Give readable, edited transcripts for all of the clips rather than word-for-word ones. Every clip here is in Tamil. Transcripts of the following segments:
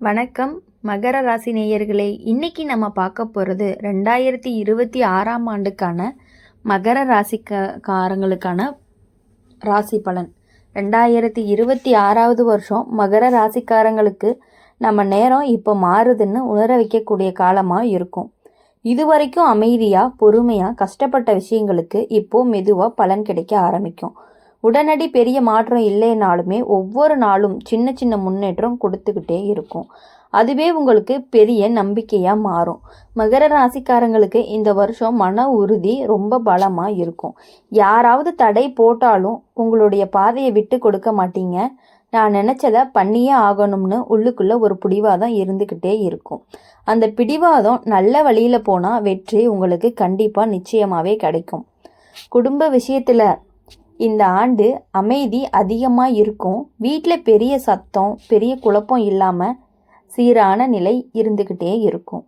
வணக்கம் மகர ராசி நேயர்களே. இன்னைக்கு நம்ம பார்க்க போகிறது 2026ஆம் ஆண்டுக்கான மகர ராசிக்காரங்களுக்கான ராசி பலன். 2026வது வருஷம் மகர ராசிக்காரங்களுக்கு நம்ம நேரம் இப்போ மாறுதுன்னு உணர வைக்கக்கூடிய காலமாக இருக்கும். இது வரைக்கும் அமைதியாக பொறுமையாக கஷ்டப்பட்ட விஷயங்களுக்கு இப்போது மெதுவாக பலன் கிடைக்க ஆரம்பிக்கும். உடனடி பெரிய மாற்றம் இல்லைனாலுமே ஒவ்வொரு நாளும் சின்ன சின்ன முன்னேற்றம் கொடுத்துக்கிட்டே இருக்கும். அதுவே உங்களுக்கு பெரிய நம்பிக்கையாக மாறும். மகர ராசிக்காரங்களுக்கு இந்த வருஷம் மன உறுதி ரொம்ப பலமாக இருக்கும். யாராவது தடை போட்டாலும் உங்களுடைய பாதையை விட்டு கொடுக்க மாட்டீங்க. நான் நினச்சதை பண்ணியே ஆகணும்னு உள்ளுக்குள்ளே ஒரு பிடிவாதம் இருந்துக்கிட்டே இருக்கும். அந்த பிடிவாதம் நல்ல வழியில் போனால் வெற்றி உங்களுக்கு கண்டிப்பாக நிச்சயமாகவே கிடைக்கும். குடும்ப விஷயத்தில் இந்த ஆண்டு அமைதி அதிகமாக இருக்கும். வீட்டில் பெரிய சத்தம் பெரிய குழப்பம் இல்லாமல் சீரான நிலை இருந்துக்கிட்டே இருக்கும்.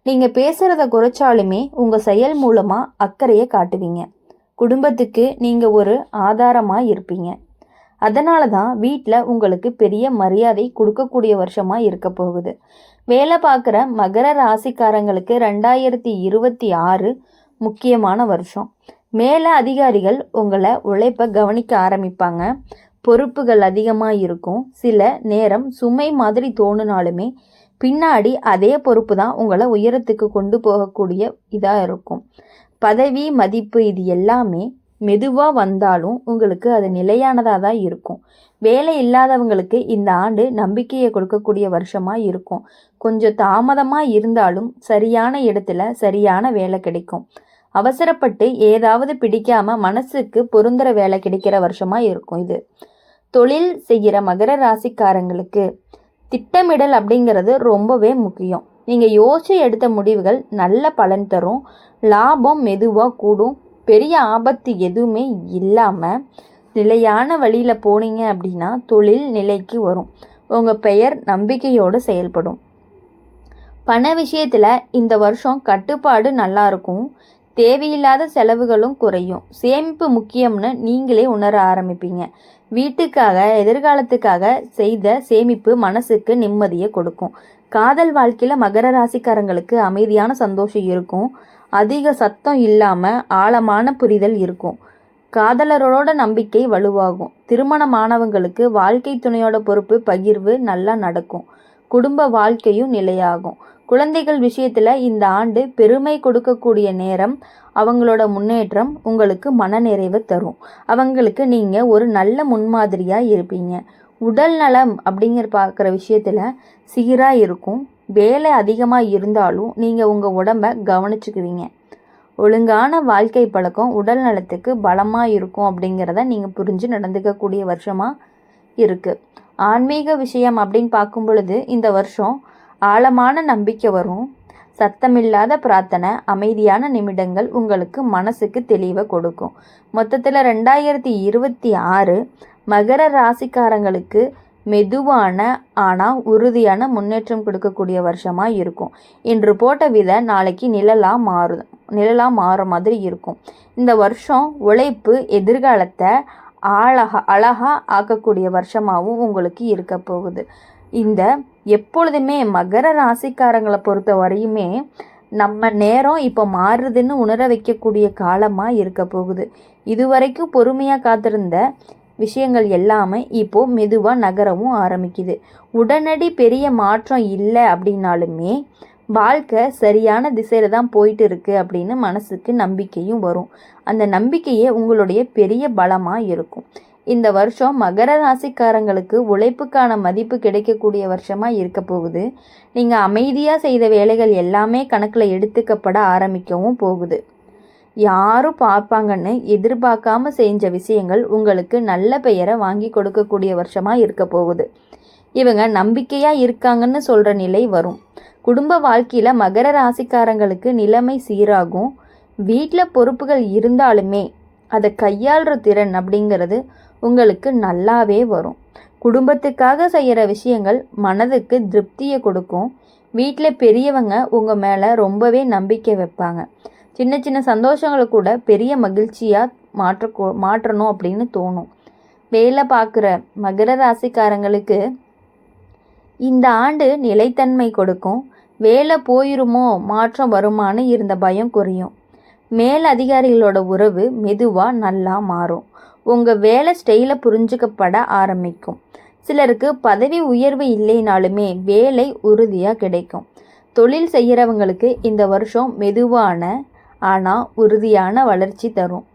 நீங்கள் பேசுகிறத குறைச்சாலுமே உங்கள் செயல் மூலமாக அக்கறையை காட்டுவீங்க. குடும்பத்துக்கு நீங்கள் ஒரு ஆதாரமாக இருப்பீங்க. அதனால தான் வீட்டில் உங்களுக்கு பெரிய மரியாதை கொடுக்கக்கூடிய வருஷமாக இருக்க போகுது. வேலை பார்க்குற மகர ராசிக்காரங்களுக்கு 2026 முக்கியமான வருஷம். மேலே அதிகாரிகள் உங்களை உழைப்பை கவனிக்க ஆரம்பிப்பாங்க. பொறுப்புகள் அதிகமாக இருக்கும். சில நேரம் சுமை மாதிரி தோணுனாலுமே பின்னாடி அதே பொறுப்பு தான் உங்களை உயரத்துக்கு கொண்டு போகக்கூடிய இதாக இருக்கும். பதவி மதிப்பு இது எல்லாமே மெதுவாக வந்தாலும் உங்களுக்கு அது நிலையானதாக தான் இருக்கும். வேலை இல்லாதவங்களுக்கு இந்த ஆண்டு நம்பிக்கையை கொடுக்கக்கூடிய வருஷமாக இருக்கும். கொஞ்சம் தாமதமாக இருந்தாலும் சரியான இடத்துல சரியான வேலை கிடைக்கும். அவசரப்பட்டு ஏதாவது பிடிக்காம மனசுக்கு பொருந்துற வேலை கிடைக்கிற வருஷமா இருக்கும் இது. தொழில் செய்கிற மகர ராசிக்காரங்களுக்கு திட்டமிடல் அப்படிங்கிறது ரொம்பவே முக்கியம். நீங்கள் யோசிச்சு எடுத்த முடிவுகள் நல்ல பலன் தரும். லாபம் மெதுவாக கூடும். பெரிய ஆபத்து எதுவுமே இல்லாமல் நிலையான வழியில் போனீங்க அப்படின்னா தொழில் நிலைக்கு வரும். உங்கள் பெயர் நம்பிக்கையோடு செயல்படும். பண விஷயத்தில் இந்த வருஷம் கட்டுப்பாடு நல்லா இருக்கும். தேவையில்லாத செலவுகளும் குறையும். சேமிப்பு முக்கியம்னு நீங்களே உணர ஆரம்பிப்பீங்க. வீட்டுக்காக எதிர்காலத்துக்காக செய்த சேமிப்பு மனசுக்கு நிம்மதியை கொடுக்கும். காதல் வாழ்க்கையில் மகர ராசிக்காரங்களுக்கு அமைதியான சந்தோஷம் இருக்கும். அதிக சத்தம் இல்லாமல் ஆழமான புரிதல் இருக்கும். காதலரோட நம்பிக்கை வலுவாகும். திருமணமானவங்களுக்கு வாழ்க்கை துணையோட பொறுப்பு பகிர்வு நல்லா நடக்கும். குடும்ப வாழ்க்கையும் நிலையாகும். குழந்தைகள் விஷயத்தில் இந்த ஆண்டு பெருமை கொடுக்கக்கூடிய நேரம். அவங்களோட முன்னேற்றம் உங்களுக்கு மனநிறைவு தரும். அவங்களுக்கு நீங்கள் ஒரு நல்ல முன்மாதிரியாக இருப்பீங்க. உடல் நலம் அப்படிங்கிற பார்க்குற விஷயத்தில் சீராக இருக்கும். வேலை அதிகமாக இருந்தாலும் நீங்கள் உங்கள் உடம்பை கவனிச்சுக்குவீங்க. ஒழுங்கான வாழ்க்கை பழக்கம் உடல் நலத்துக்கு பலமாக இருக்கும் அப்படிங்கிறத நீங்கள் புரிஞ்சு நடந்துக்கக்கூடிய வருஷமாக இருக்குது. ஆன்மீக விஷயம் அப்படின்னு பார்க்கும் பொழுது இந்த வருஷம் ஆழமான நம்பிக்கை வரும். சத்தமில்லாத பிரார்த்தனை அமைதியான நிமிடங்கள் உங்களுக்கு மனசுக்கு தெளிவை கொடுக்கும். மொத்தத்தில் 2026 மகர ராசிக்காரங்களுக்கு மெதுவான ஆனால் உறுதியான முன்னேற்றம் கொடுக்கக்கூடிய வருஷமாக இருக்கும். இன்று போட்ட விதை நாளைக்கு நிழலாக மாறுற மாதிரி இருக்கும். இந்த வருஷம் உழைப்பு எதிர்காலத்தை அழகாக ஆக்கக்கூடிய வருஷமாகவும் உங்களுக்கு இருக்க போகுது. இந்த எப்பொழுதுமே மகர ராசிக்காரங்களை பொறுத்த வரையுமே நம்ம நேரம் இப்போ மாறுதுன்னு உணர வைக்கக்கூடிய காலமாக இருக்க போகுது. இதுவரைக்கும் பொறுமையாக காத்திருந்த விஷயங்கள் எல்லாமே இப்போது மெதுவாக நகரவும் ஆரம்பிக்குது. உடனடி பெரிய மாற்றம் இல்லை அப்படின்னாலுமே வாழ்க்கை சரியான திசையில் தான் போயிட்டு இருக்கு அப்படின்னு மனசுக்கு நம்பிக்கையும் வரும். அந்த நம்பிக்கையே உங்களுடைய பெரிய பலமாக இருக்கும். இந்த வருஷம் மகர ராசிக்காரங்களுக்கு உழைப்புக்கான மதிப்பு கிடைக்கக்கூடிய வருஷமாக இருக்க போகுது. நீங்கள் அமைதியாக செய்த வேலைகள் எல்லாமே கணக்கில் எடுத்துக்கப்பட ஆரம்பிக்கவும் போகுது. யாரும் பார்ப்பாங்கன்னு எதிர்பார்க்காம செஞ்ச விஷயங்கள் உங்களுக்கு நல்ல பெயரை வாங்கி கொடுக்கக்கூடிய வருஷமாக இருக்க போகுது. இவங்க நம்பிக்கையாக இருக்காங்கன்னு சொல்கிற நிலை வரும். குடும்ப வாழ்க்கையில் மகர ராசிக்காரங்களுக்கு நிலைமை சீராகும். வீட்டில் பொறுப்புகள் இருந்தாலுமே அதை கையாளுற திறன் அப்படிங்கிறது உங்களுக்கு நல்லாவே வரும். குடும்பத்துக்காக செய்கிற விஷயங்கள் மனதுக்கு திருப்தியை கொடுக்கும். வீட்டில் பெரியவங்க உங்கள் மேலே ரொம்பவே நம்பிக்கை வைப்பாங்க. சின்ன சின்ன சந்தோஷங்களை கூட பெரிய மகிழ்ச்சியாக மாற்றணும் அப்படின்னு தோணும். வேலை பார்க்குற மகர ராசிக்காரங்களுக்கு இந்த ஆண்டு நிலைத்தன்மை கொடுக்கும். வேலை போயிருமோ மாற்றம் வருமானு இருந்த பயம் குறையும். மேல் அதிகாரிகளோட உறவு மெதுவாக நல்லா மாறும். உங்கள் வேலை ஸ்டைலை புரிஞ்சுக்கப்பட ஆரம்பிக்கும். சிலருக்கு பதவி உயர்வு இல்லைனாலுமே வேலை உறுதியாக கிடைக்கும். தொழில் செய்கிறவங்களுக்கு இந்த வருஷம் மெதுவான ஆனால் உறுதியான வளர்ச்சி தரும்.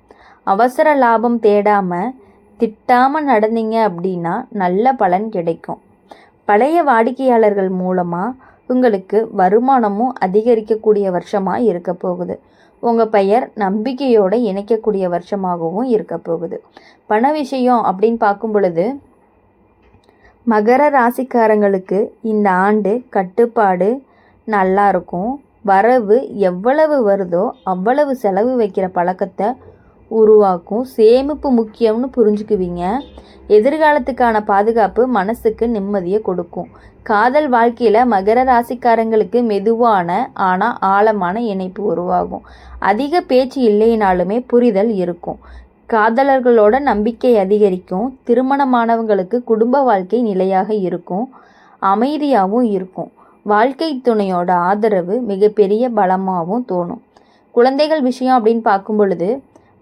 அவசர லாபம் தேடாமல் திட்டாமல் நடந்தீங்க அப்படின்னா நல்ல பலன் கிடைக்கும். பழைய வாடிக்கையாளர்கள் மூலமாக உங்களுக்கு வருமானமும் அதிகரிக்கக்கூடிய வருஷமாக இருக்க போகுது. உங்கள் பெயர் நம்பிக்கையோடு இணைக்கக்கூடிய வருஷமாகவும் இருக்க போகுது. பண விஷயம் அப்படின்னு பார்க்கும் பொழுது மகர ராசிக்காரங்களுக்கு இந்த ஆண்டு கட்டுப்பாடு நல்லா இருக்கும். வரவு எவ்வளவு வருதோ அவ்வளவு செலவு வைக்கிற பழக்கத்தை உருவாக்கும். சேமிப்பு முக்கியம்னு புரிஞ்சுக்குவீங்க. எதிர்காலத்துக்கான பாதுகாப்பு மனசுக்கு நிம்மதியை கொடுக்கும். காதல் வாழ்க்கையில் மகர ராசிக்காரங்களுக்கு மெதுவான ஆனால் ஆழமான இணைப்பு உருவாகும். அதிக பேச்சு இல்லைனாலுமே புரிதல் இருக்கும். காதலர்களோட நம்பிக்கை அதிகரிக்கும். திருமணமானவங்களுக்கு குடும்ப வாழ்க்கை நிலையாக இருக்கும். அமைதியாகவும் இருக்கும். வாழ்க்கை துணையோட ஆதரவு மிகப்பெரிய பலமாகவும் தோணும். குழந்தைகள் விஷயம் அப்படின்னு பார்க்கும் பொழுது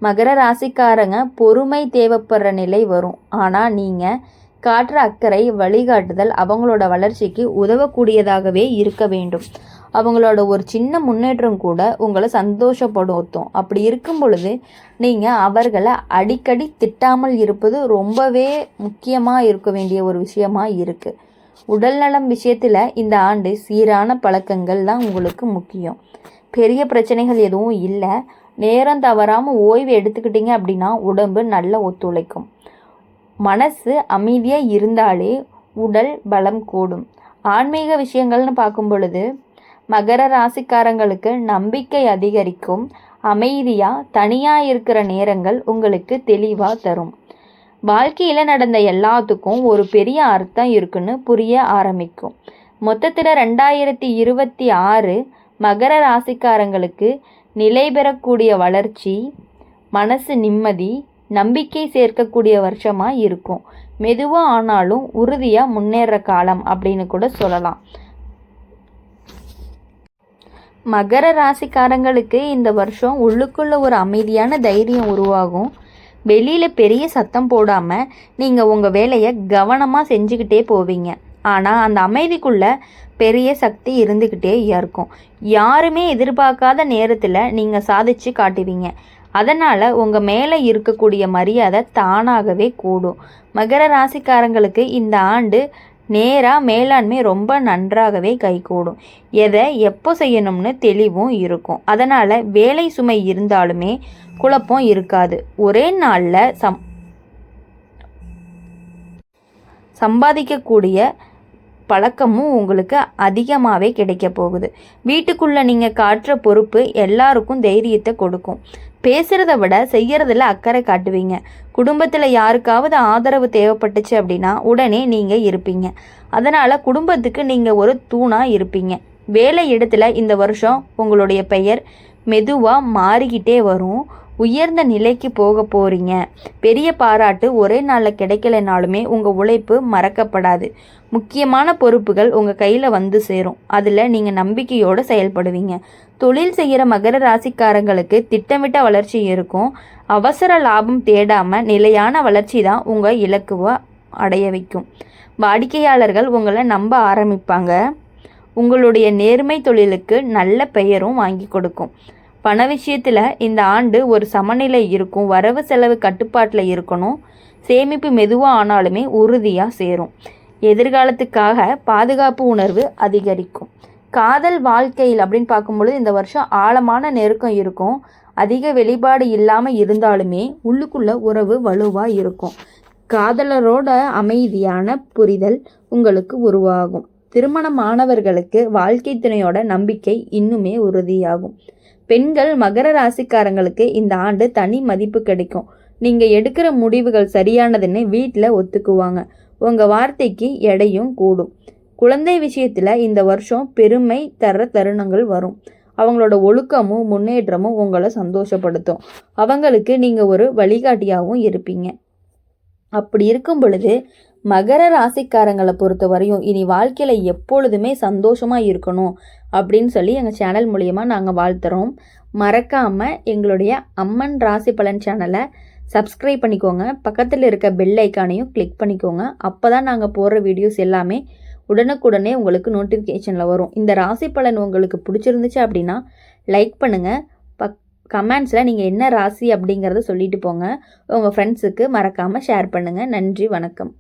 மகர ராசிக்காரங்க பொறுமை தேவைப்படுற நிலை வரும். ஆனால் நீங்கள் காட்டுற அக்கறை வழிகாட்டுதல் அவங்களோட வளர்ச்சிக்கு உதவக்கூடியதாகவே இருக்க வேண்டும். அவங்களோட ஒரு சின்ன முன்னேற்றம் கூட உங்களை சந்தோஷப்படுத்தும். அப்படி இருக்கும் பொழுது நீங்கள் அவர்களை அடிக்கடி திட்டாமல் இருப்பது ரொம்பவே முக்கியமாக இருக்க வேண்டிய ஒரு விஷயமாக இருக்குது. உடல்நலம் விஷயத்தில் இந்த ஆண்டு சீரான பழக்கங்கள் தான் உங்களுக்கு முக்கியம். பெரிய பிரச்சனைகள் எதுவும் இல்லை. நேரம் தவறாமல் ஓய்வு எடுத்துக்கிட்டீங்க அப்படின்னா உடம்பு நல்ல ஒத்துழைக்கும். மனசு அமைதியாக இருந்தாலே உடல் பலம் கூடும். ஆன்மீக விஷயங்கள்னு பார்க்கும் பொழுது மகர ராசிக்காரங்களுக்கு நம்பிக்கை அதிகரிக்கும். அமைதியாக தனியாக இருக்கிற நேரங்கள் உங்களுக்கு தெளிவாக தரும். வாழ்க்கையில் நடந்த எல்லாத்துக்கும் ஒரு பெரிய அர்த்தம் இருக்குன்னு புரிய ஆரம்பிக்கும். மொத்தத்தில் 2026 மகர ராசிக்காரங்களுக்கு நிலை பெறக்கூடிய வளர்ச்சி, மனசு நிம்மதி, நம்பிக்கை சேர்க்கக்கூடிய வருஷமாக இருக்கும். மெதுவாக ஆனாலும் உறுதியாக முன்னேற காலம் அப்படின்னு கூட சொல்லலாம். மகர ராசிக்காரங்களுக்கு இந்த வருஷம் உள்ளுக்குள்ள ஒரு அமைதியான தைரியம் உருவாகும். வெளியில் பெரிய சத்தம் போடாமல் நீங்கள் உங்கள் வேலையை கவனமாக செஞ்சுக்கிட்டே போவீங்க. ஆனால் அந்த அமைதிக்குள்ளே பெரிய சக்தி இருந்துக்கிட்டே இருக்கும். யாருமே எதிர்பார்க்காத நேரத்தில் நீங்கள் சாதிச்சு காட்டுவீங்க. அதனால் உங்கள் மேலே இருக்கக்கூடிய மரியாதை தானாகவே கூடும். மகர ராசிக்காரங்களுக்கு இந்த ஆண்டு நேராக மேலாண்மை ரொம்ப நன்றாகவே கைகூடும். எதை எப்போ செய்யணும்னு தெளிவும் இருக்கும். அதனால் வேலை சுமை இருந்தாலுமே குழப்பம் இருக்காது. ஒரே நாளில் சம்பாதிக்கக்கூடிய பழக்கமும் உங்களுக்கு அதிகமாகவே கிடைக்க போகுது. வீட்டுக்குள்ளே நீங்கள் காட்டுற பொறுப்பு எல்லாருக்கும் தைரியத்தை கொடுக்கும். பேசுகிறத விட செய்கிறதில் அக்கறை காட்டுவீங்க. குடும்பத்தில் யாருக்காவது ஆதரவு தேவைப்பட்டுச்சு அப்படின்னா உடனே நீங்கள் இருப்பீங்க. அதனால் குடும்பத்துக்கு நீங்கள் ஒரு தூணாக இருப்பீங்க. வேலை இடத்துல இந்த வருஷம் உங்களுடைய பெயர் மெதுவாக மாறிக்கிட்டே வரும். உயர்ந்த நிலைக்கு போக போகிறீங்க. பெரிய பாராட்டு ஒரே நாளில் கிடைக்கலைனாலுமே உங்கள் உழைப்பு மறக்கப்படாது. முக்கியமான பொறுப்புகள் உங்கள் கையில் வந்து சேரும். அதில் நீங்கள் நம்பிக்கையோடு செயல்படுவீங்க. தொழில் செய்கிற மகர ராசிக்காரங்களுக்கு திட்டமிட்ட வளர்ச்சி இருக்கும். அவசர லாபம் தேடாமல் நிலையான வளர்ச்சி தான் உங்கள் இலக்குவை அடைய வைக்கும். வாடிக்கையாளர்கள் உங்களை நம்ப ஆரம்பிப்பாங்க. உங்களுடைய நேர்மை தொழிலுக்கு நல்ல பெயரும் வாங்கி கொடுக்கும். பண விஷயத்தில் இந்த ஆண்டு ஒரு சமநிலை இருக்கும். வரவு செலவு கட்டுப்பாட்டில் இருக்கணும். சேமிப்பு மெதுவாக ஆனாலுமே உறுதியாக சேரும். எதிர்காலத்துக்காக பாதுகாப்பு உணர்வு அதிகரிக்கும். காதல் வாழ்க்கையில் அப்படின்னு பார்க்கும்பொழுது இந்த வருஷம் ஆழமான நெருக்கம் இருக்கும். அதிக வெளிப்பாடு இல்லாமல் இருந்தாலுமே உள்ளுக்குள்ள உறவு வலுவாக இருக்கும். காதலரோட அமைதியான புரிதல் உங்களுக்கு உருவாகும். திருமணமானவர்களுக்கு வாழ்க்கை துணையோட நம்பிக்கை இன்னுமே உறுதியாகும். பெண்கள் மகர ராசிக்காரங்களுக்கு இந்த ஆண்டு தனி மதிப்பு கிடைக்கும். நீங்கள் எடுக்கிற முடிவுகள் சரியானதுன்னு வீட்டில் ஒத்துக்குவாங்க. உங்கள் வார்த்தைக்கு எடையும் கூடும். குழந்தை விஷயத்தில் இந்த வருஷம் பெருமை தர தருணங்கள் வரும். அவங்களோட ஒழுக்கமும் முன்னேற்றமும் உங்களை சந்தோஷப்படுத்தும். அவங்களுக்கு நீங்கள் ஒரு வழிகாட்டியாகவும் இருப்பீங்க. அப்படி இருக்கும் பொழுது மகர ராசிக்காரங்களை பொறுத்த வரையும் இனி வாழ்க்கையில் எப்பொழுதுமே சந்தோஷமாக இருக்கணும் அப்படின்னு சொல்லி எங்கள் சேனல் மூலியமாக நாங்கள் வாழ்த்துறோம். மறக்காமல் எங்களுடைய அம்மன் ராசி பலன் சேனலை சப்ஸ்கிரைப் பண்ணிக்கோங்க. பக்கத்தில் இருக்க பெல் ஐக்கானையும் கிளிக் பண்ணிக்கோங்க. அப்போ தான் நாங்கள் போடுற வீடியோஸ் எல்லாமே உடனுக்குடனே உங்களுக்கு நோட்டிஃபிகேஷனில் வரும். இந்த ராசி பலன் உங்களுக்கு பிடிச்சிருந்துச்சு அப்படின்னா லைக் பண்ணுங்கள். கமெண்ட்ஸில் நீங்கள் என்ன ராசி அப்படிங்கிறத சொல்லிட்டு போங்க. உங்கள் ஃப்ரெண்ட்ஸுக்கு மறக்காமல் ஷேர் பண்ணுங்கள். நன்றி, வணக்கம்.